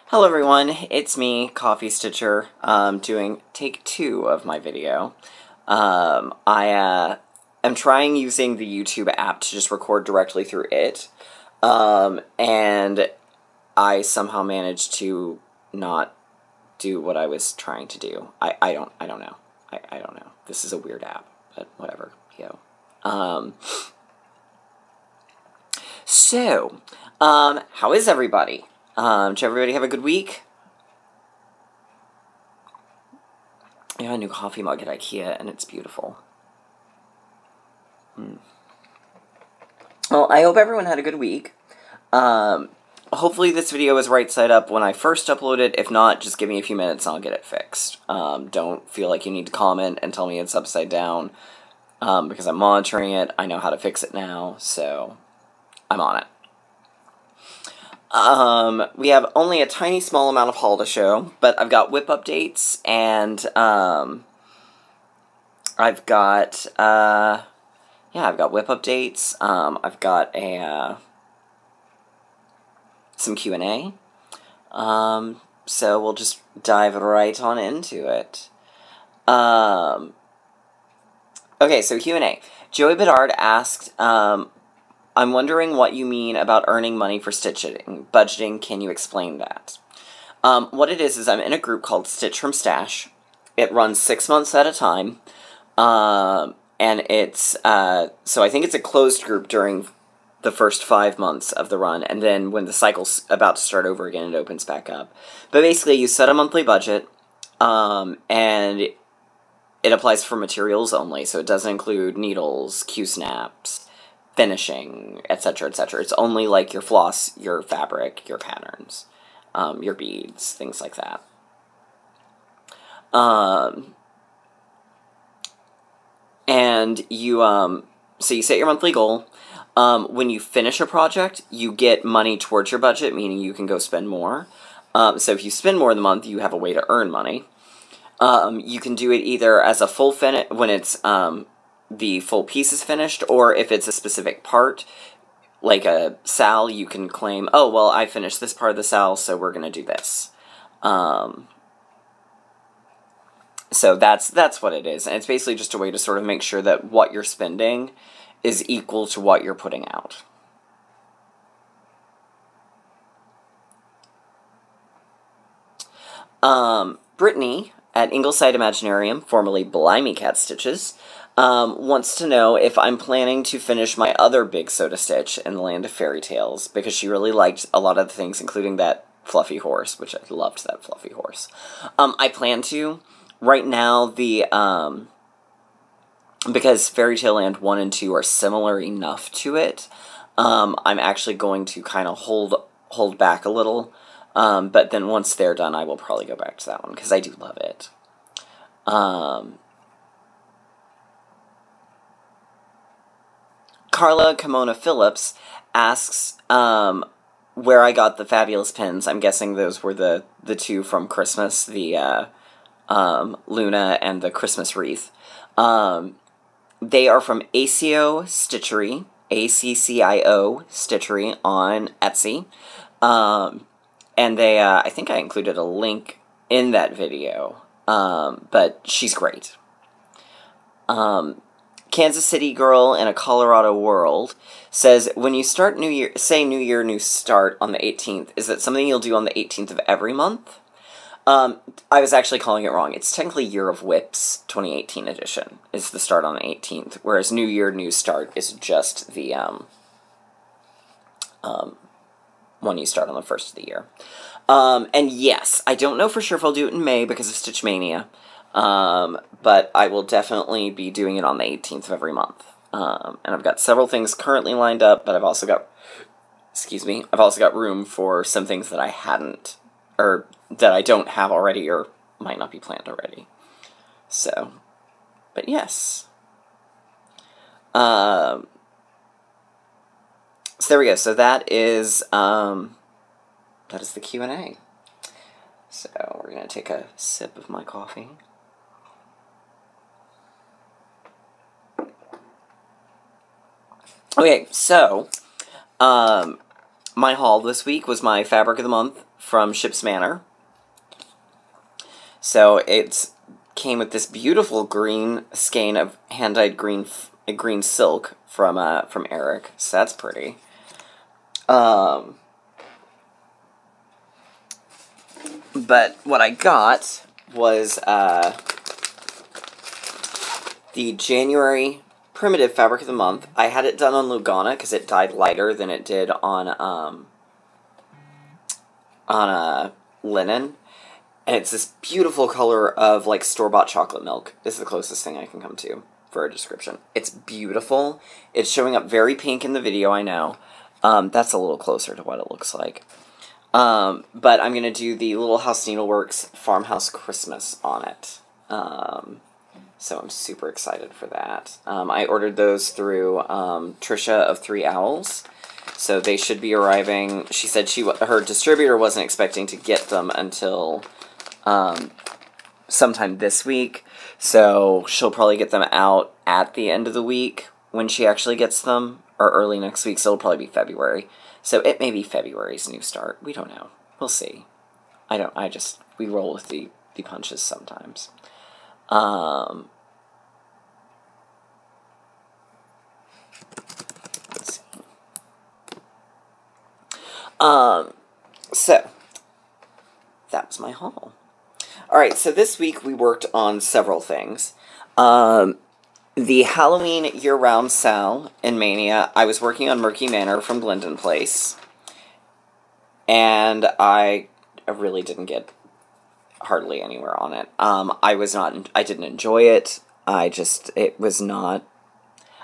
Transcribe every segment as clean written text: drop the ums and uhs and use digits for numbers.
Hello everyone, it's me, Coffee Stitcher, doing take 2 of my video. I am trying using the YouTube app to just record directly through it, and I somehow managed to not do what I was trying to do. I don't know. I don't know. This is a weird app, but whatever, yo. How is everybody? Did everybody have a good week? I got a new coffee mug at IKEA, and it's beautiful. Well, I hope everyone had a good week. Hopefully this video is right side up when I first upload it. If not, just give me a few minutes and I'll get it fixed. Don't feel like you need to comment and tell me it's upside down, because I'm monitoring it. I know how to fix it now, so I'm on it. We have only a tiny small amount of haul to show, but I've got WIP updates, and, I've got WIP updates, I've got some Q&A, so we'll just dive right on into it. Okay, so Q&A. Joey Bedard asked, I'm wondering what you mean about earning money for stitching. Budgeting, can you explain that? What it is I'm in a group called Stitch from Stash. It runs 6 months at a time. And it's, so I think it's a closed group during the first 5 months of the run, and then when the cycle's about to start over again, it opens back up. But basically, you set a monthly budget, and it applies for materials only, so it doesn't include needles, Q-snaps, finishing, etc., etc. It's only like your floss, your fabric, your patterns, your beads, things like that. And you, so you set your monthly goal. When you finish a project, you get money towards your budget, meaning you can go spend more. So if you spend more in the month, you have a way to earn money. You can do it either as a full finish, when it's, the full piece is finished, or if it's a specific part, like a sal, you can claim, oh, well, I finished this part of the sal, so we're going to do this. So that's what it is, and it's basically just a way to sort of make sure that what you're spending is equal to what you're putting out. Brittany at Ingleside Imaginarium, formerly Blimey Cat Stitches, wants to know if I'm planning to finish my other big Soda Stitch in the Land of Fairy Tales, because she really liked a lot of the things, including that fluffy horse, which I loved that fluffy horse. I plan to. Right now, because Fairy Tale Land 1 and 2 are similar enough to it, I'm actually going to kind of hold back a little, but then once they're done, I will probably go back to that one, because I do love it. Carla Kimona Phillips asks where I got the fabulous pins. I'm guessing those were the two from Christmas, the Luna and the Christmas wreath. They are from ACCIO Stitchery, ACCIO Stitchery on Etsy. And they, I think I included a link in that video, but she's great. Kansas City Girl in a Colorado World says, when you start New Year, say New Year, New Start on the 18th, is it something you'll do on the 18th of every month? I was actually calling it wrong. It's technically Year of WIP's 2018 edition is the start on the 18th, whereas New Year, New Start is just the, one you start on the first of the year. And yes, I don't know for sure if I'll do it in May because of Stitch Mania. But I will definitely be doing it on the 18th of every month. And I've got several things currently lined up, but I've also got, I've also got room for some things that I hadn't, or that I don't have already, or might not be planned already. So, but yes. So there we go. So that is the Q&A. So we're going to take a sip of my coffee. Okay, so, my haul this week was my Fabric of the Month from Ship's Manor. So it came with this beautiful green skein of hand-dyed green silk from Eric. So that's pretty. But what I got was the January Primitive Fabric of the Month. I had it done on Lugana because it dyed lighter than it did on linen. And it's this beautiful color of, like, store-bought chocolate milk. This is the closest thing I can come to for a description. It's beautiful. It's showing up very pink in the video, I know. That's a little closer to what it looks like. But I'm going to do the Little House Needleworks Farmhouse Christmas on it. So I'm super excited for that. I ordered those through Trisha of Three Owls. So they should be arriving. She said her distributor wasn't expecting to get them until sometime this week. So she'll probably get them out at the end of the week when she actually gets them, or early next week. So it'll probably be February. So it may be February's new start. We don't know. We'll see. We roll with the punches sometimes. Let's see. So that was my haul. Alright, so this week we worked on several things. The Halloween year-round sale in Mania, I was working on Murky Manor from Glendon Place. And I really didn't get hardly anywhere on it. I didn't enjoy it. It was not...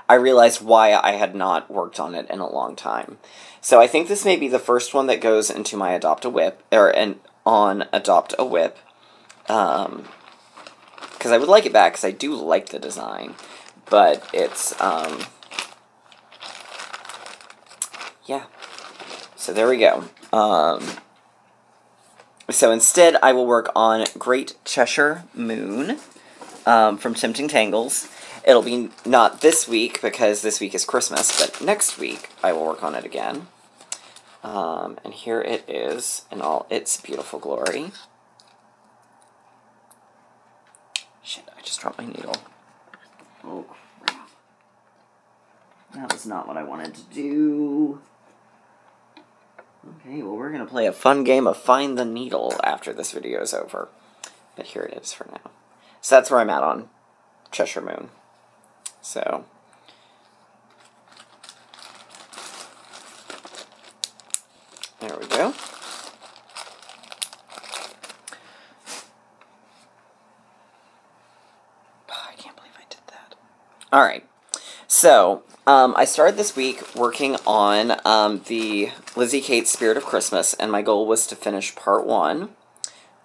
I realized why I had not worked on it in a long time. So I think this may be the first one that goes into my Adopt a WIP, on Adopt a WIP. Because I would like it back, because I do like the design. But it's, yeah. So there we go. So instead, I will work on Great Cheshire Moon, from Tempting Tangles. It'll be not this week, because this week is Christmas, but next week I will work on it again. And here it is in all its beautiful glory. Shit, I just dropped my needle. Oh, crap. That was not what I wanted to do. Okay, well, we're going to play a fun game of Find the Needle after this video is over. But here it is for now. So that's where I'm at on Cheshire Moon. So... there we go. I can't believe I did that. Alright, so, I started this week working on the Lizzie Kate Spirit of Christmas, and my goal was to finish part 1,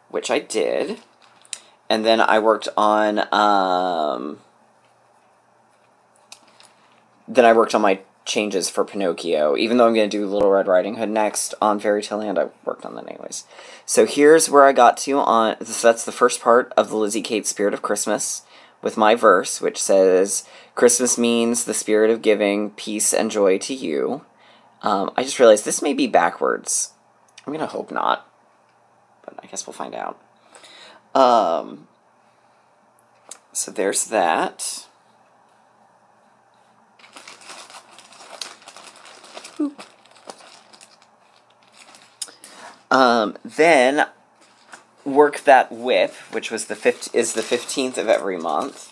which I did. And then I worked on, my changes for Pinocchio. Even though I'm going to do Little Red Riding Hood next on Fairy Tale Land, I worked on that anyways. So here's where I got to on... so that's the first part of the Lizzie Kate Spirit of Christmas with my verse, which says, Christmas means the spirit of giving, peace and joy to you. I just realized this may be backwards. I'm going to hope not. But I guess we'll find out. So there's that. Then work that WIP, which was the 15th of every month.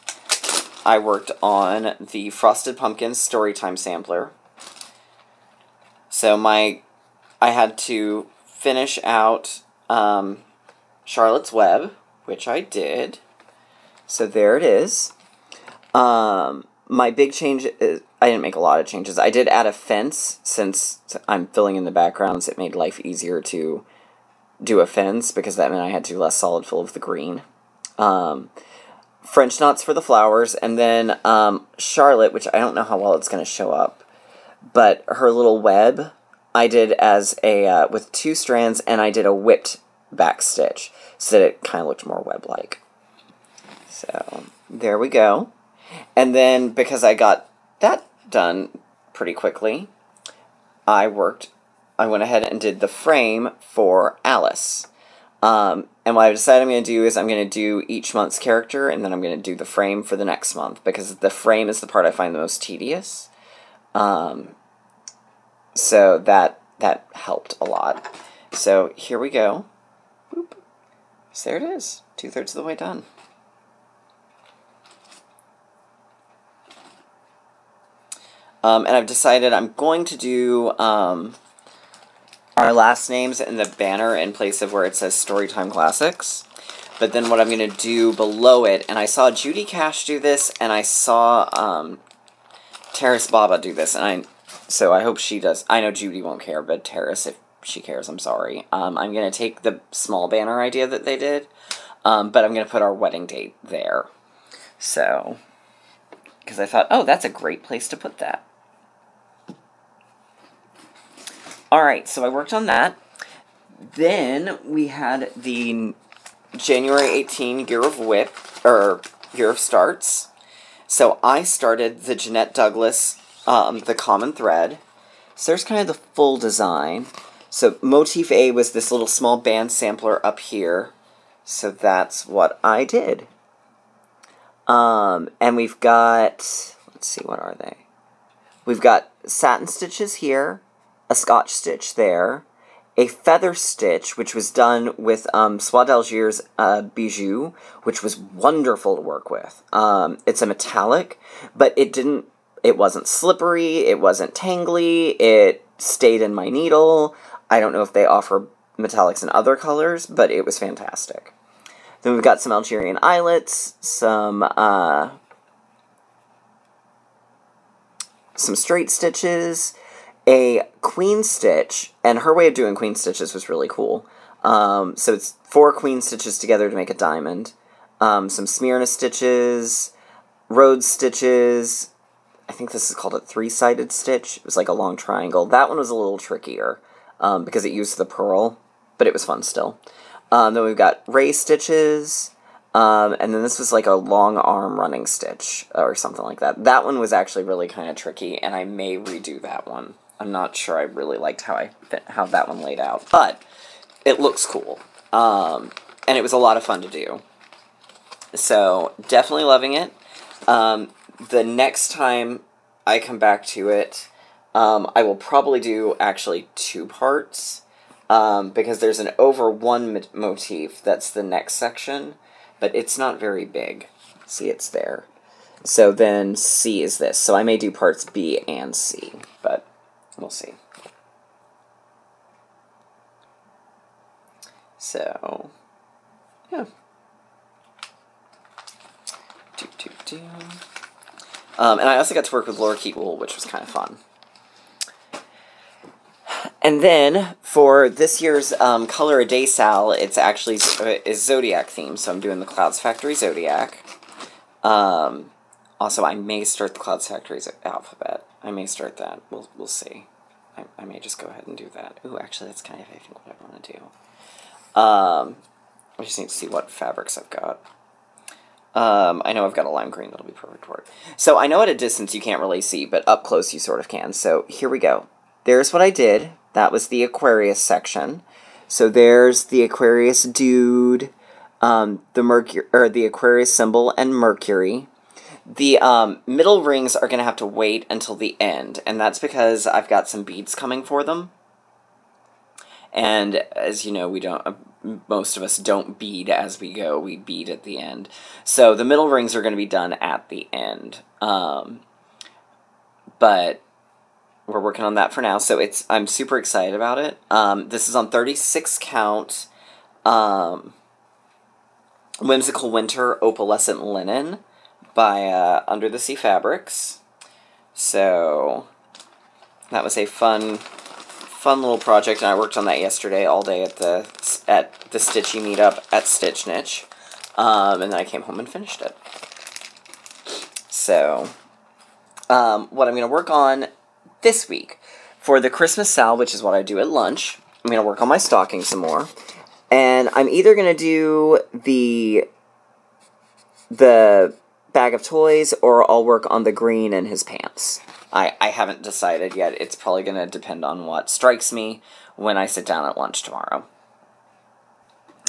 I worked on the Frosted Pumpkins Storytime Sampler. So I had to finish out Charlotte's Web, which I did. So there it is. My big change is, I didn't make a lot of changes. I did add a fence, since I'm filling in the backgrounds. It made life easier to do a fence, because that meant I had to do less solid fill of the green. French knots for the flowers, and then Charlotte, which I don't know how well it's going to show up, but her little web, I did as a, with 2 strands, and I did a whipped back stitch, so that it kind of looked more web-like. So, there we go. And then, because I got that done pretty quickly, I I went ahead and did the frame for Alice. And what I've decided I'm going to do is I'm going to do each month's character, and then I'm going to do the frame for the next month, because the frame is the part I find the most tedious. So that helped a lot. So here we go. Boop. So there it is. 2/3 of the way done. And I've decided I'm going to do our last names in the banner in place of where it says Storytime Classics. But then what I'm going to do below it, and I saw Judy Cash do this, and I saw Terrace Baba do this, and so I hope she does. I know Judy won't care, but Terrace, if she cares, I'm sorry. I'm going to take the small banner idea that they did, but I'm going to put our wedding date there. So, because I thought, oh, that's a great place to put that. Alright, so I worked on that. Then we had the January 18 Year of WIP, or Year of Starts. So I started the Jeanette Douglas, the Common Thread. So there's kind of the full design. So Motif A was this little small band sampler up here. So that's what I did. And we've got, let's see, what are they? We've got satin stitches here, a Scotch stitch there, a feather stitch, which was done with Soie d'Algiers bijou, which was wonderful to work with. It's a metallic, but it wasn't slippery, it wasn't tangly, it stayed in my needle. I don't know if they offer metallics in other colors, but it was fantastic. Then we've got some Algerian eyelets, some straight stitches, a queen stitch, and her way of doing queen stitches was really cool. So it's 4 queen stitches together to make a diamond, some Smyrna stitches, Rhodes stitches. I think this is called a 3-sided stitch. It was like a long triangle. That one was a little trickier because it used the pearl, but it was fun still. Then we've got ray stitches, and then this was like a long arm running stitch or something like that. That one was actually really kind of tricky, and I may redo that one. I'm not sure I really liked how that one laid out, but it looks cool, and it was a lot of fun to do. So definitely loving it. The next time I come back to it, I will probably do actually 2 parts, because there's an over 1 motif that's the next section, but it's not very big. See, it's there. So then C is this. So I may do parts B and C, but we'll see. So, yeah. And I also got to work with Laura Keat Wool, which was kind of fun. And then, for this year's Color a Day Sal, it's actually is Zodiac themed, so I'm doing the Clouds Factory Zodiac. Also, I may start the Clouds Factory alphabet. I may start that. We'll see. I may just go ahead and do that. Ooh, actually, that's kind of, I think, what I want to do. I just need to see what fabrics I've got. I know I've got a lime green that'll be perfect for it. So, I know at a distance you can't really see, but up close you sort of can. So, here we go. There's what I did. That was the Aquarius section. So there's the Aquarius dude, the Aquarius symbol, and Mercury. The middle rings are going to have to wait until the end, and that's because I've got some beads coming for them. And as you know, most of us don't bead as we go. We bead at the end. So the middle rings are going to be done at the end. But we're working on that for now, so I'm super excited about it. This is on 36 count Whimsical Winter Opalescent Linen by Under the Sea Fabrics. So that was a fun little project, and I worked on that yesterday all day at the Stitchy meetup at Stitch Niche, and then I came home and finished it. So what I'm going to work on this week, for the Christmas Sal, which is what I do at lunch, I'm going to work on my stocking some more. And I'm either going to do the bag of toys, or I'll work on the green in his pants. I haven't decided yet. It's probably going to depend on what strikes me when I sit down at lunch tomorrow.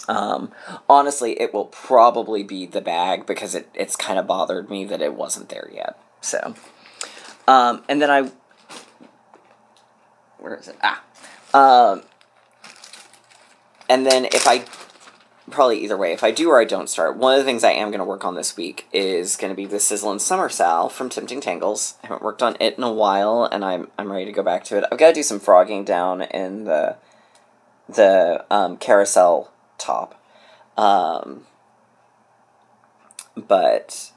Honestly, it will probably be the bag because it's kind of bothered me that it wasn't there yet. So, and then where is it? And then probably either way, if I do or I don't start, one of the things I am going to work on this week is going to be the Sizzlin' Summer Sal from Tempting Tangles. I haven't worked on it in a while, and I'm ready to go back to it. I've got to do some frogging down in the carousel top. But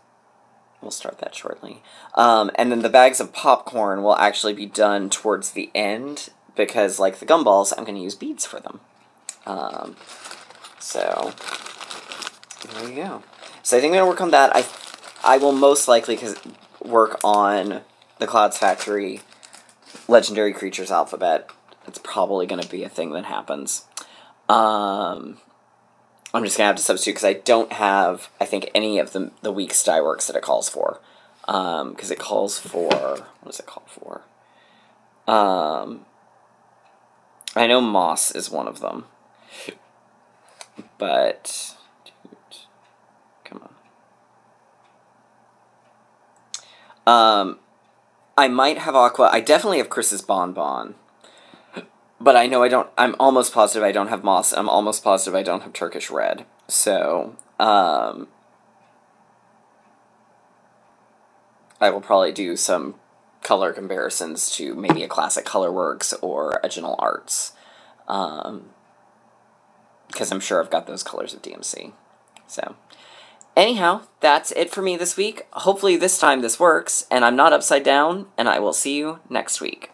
we'll start that shortly. And then the bags of popcorn will actually be done towards the end, because like the gumballs, I'm going to use beads for them. So there you go. So I think I'm going to work on that. I will most likely work on the Clouds Factory Legendary Creatures alphabet. It's probably going to be a thing that happens. I'm just going to have to substitute because I don't have, I think, any of the week's die works that it calls for. Because it calls for, what does it call for? I know moss is one of them. But, dude, come on. I might have Aqua. I definitely have Chris's Bonbon. But I know I don't, I'm almost positive I don't have Moss. I'm almost positive I don't have Turkish Red. So, I will probably do some color comparisons to maybe a Classic Colorworks or Original Arts. Because I'm sure I've got those colors of DMC. So, anyhow, that's it for me this week. Hopefully this time this works, and I'm not upside down, and I will see you next week.